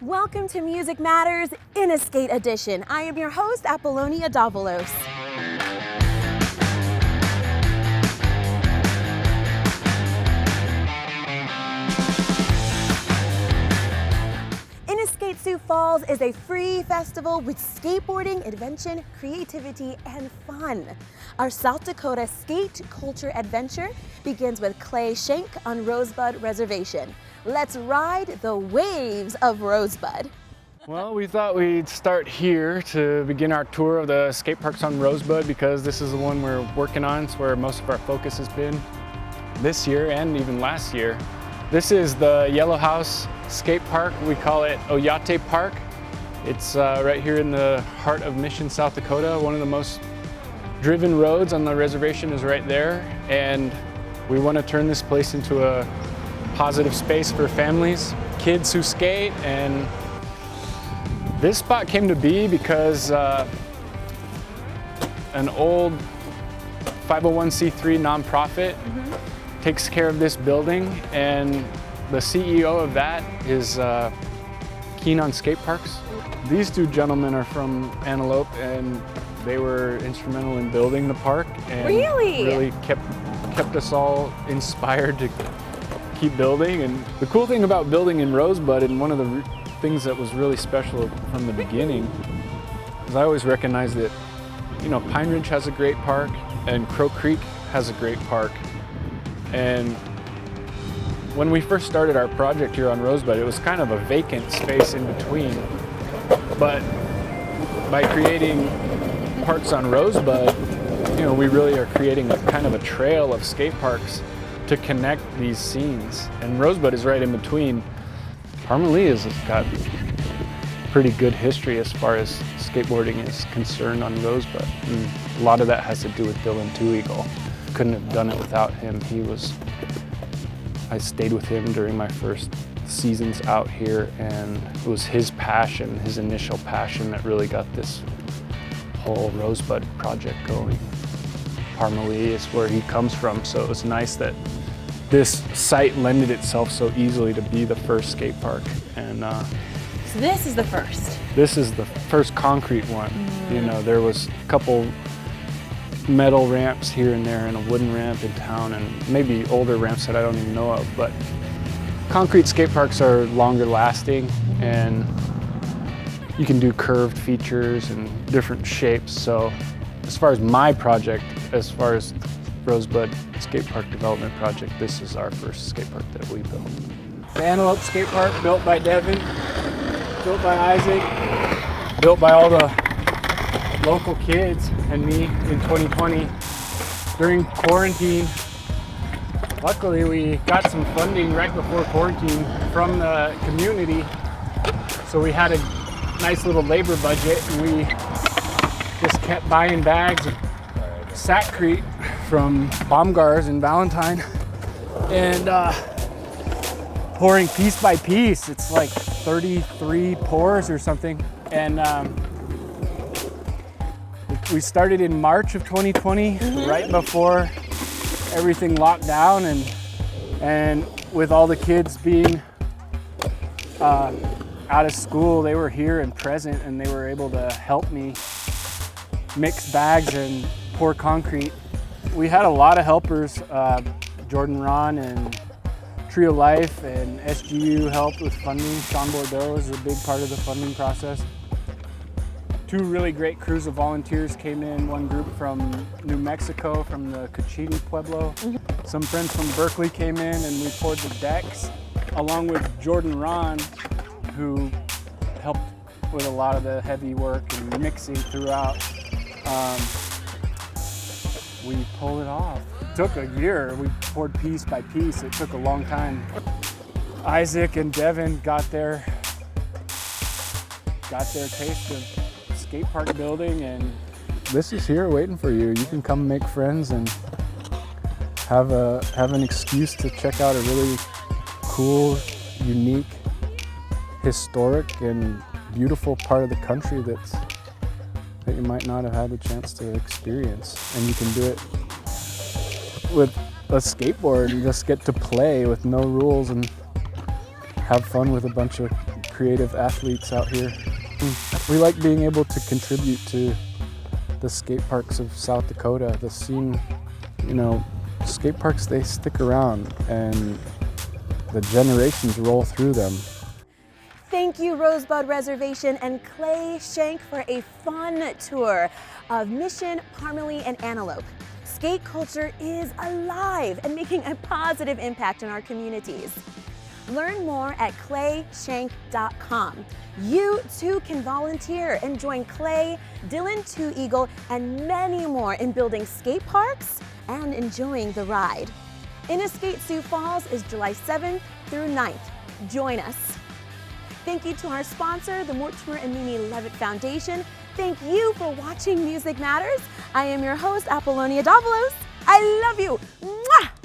Welcome to Music Matters Innoskate Edition. I am your host, Apolonia Davalos. Innoskate Sioux Falls is a free festival with skateboarding, adventure, creativity, and fun. Our South Dakota skate culture adventure begins with Clay Shank on Rosebud Reservation. Let's ride the waves of Rosebud. Well, we thought we'd start here to begin our tour of the skate parks on Rosebud because this is the one we're working on. It's where most of our focus has been this year and even last year. This is the Yellow House skate park. We call it Oyate Park. It's right here in the heart of Mission, South Dakota. One of the most driven roads on the reservation is right there. And we want to turn this place into a positive space for families, kids who skate. And this spot came to be because an old 501c3 nonprofit takes care of this building, and the CEO of that is keen on skate parks. These two gentlemen are from Antelope, and they were instrumental in building the park and really kept us all inspired to keep building. And the cool thing about building in Rosebud, and one of the things that was really special from the beginning, is I always recognized that, you know, Pine Ridge has a great park and Crow Creek has a great park. And when we first started our project here on Rosebud, it was kind of a vacant space in between. But by creating parks on Rosebud, you know, we really are creating a kind of a trail of skate parks to connect these scenes. And Rosebud is right in between. Parmalee has got pretty good history as far as skateboarding is concerned on Rosebud. And a lot of that has to do with Dylan Two Eagle. Couldn't have done it without him. I stayed with him during my first seasons out here, and it was his passion, his initial passion, that really got this whole Rosebud project going. Parmalee is where he comes from, so it was nice that this site lended itself so easily to be the first skate park. And so this is the first? This is the first concrete one. You know, there was a couple metal ramps here and there and a wooden ramp in town, and maybe older ramps that I don't even know of, but concrete skate parks are longer lasting, and you can do curved features and different shapes. So as far as my project, as far as Rosebud Skate Park Development Project, this is our first skate park that we built. The Antelope Skate Park, built by Devin, built by Isaac, built by all the local kids and me in 2020 during quarantine. Luckily, we got some funding right before quarantine from the community, so we had a nice little labor budget, and we just kept buying bags of Sackcrete from Baumgars in Valentine and pouring piece by piece. It's like 33 pours or something. And we started in March of 2020, right before everything locked down, and with all the kids being out of school, they were here and present, and they were able to help me mix bags and pour concrete. We had a lot of helpers. Jordan Ron and Trio Life and SGU helped with funding. Sean Bordeaux is a big part of the funding process. Two really great crews of volunteers came in. One group from New Mexico, from the Cochiti Pueblo. Some friends from Berkeley came in, and we poured the decks, along with Jordan Ron, who helped with a lot of the heavy work and mixing throughout. We pulled it off. It took a year. We poured piece by piece. It took a long time. Isaac and Devin got their taste of skate park building, and this is here waiting for you. You can come make friends and have an excuse to check out a really cool, unique, historic, and beautiful part of the country that you might not have had the chance to experience. And you can do it with a skateboard and just get to play with no rules and have fun with a bunch of creative athletes out here. We like being able to contribute to the skate parks of South Dakota. The scene, you know, skate parks, they stick around and the generations roll through them. Thank you, Rosebud Reservation and Clay Shank, for a fun tour of Mission, Parmalee, and Antelope. Skate culture is alive and making a positive impact in our communities. Learn more at clayshank.com. You too can volunteer and join Clay, Dylan Two Eagle, and many more in building skate parks and enjoying the ride. Innoskate Sioux Falls is July 7th through 9th. Join us. Thank you to our sponsor, the Mortimer and Mimi Levitt Foundation. Thank you for watching Music Matters. I am your host, Apolonia Davalos. I love you. Mwah!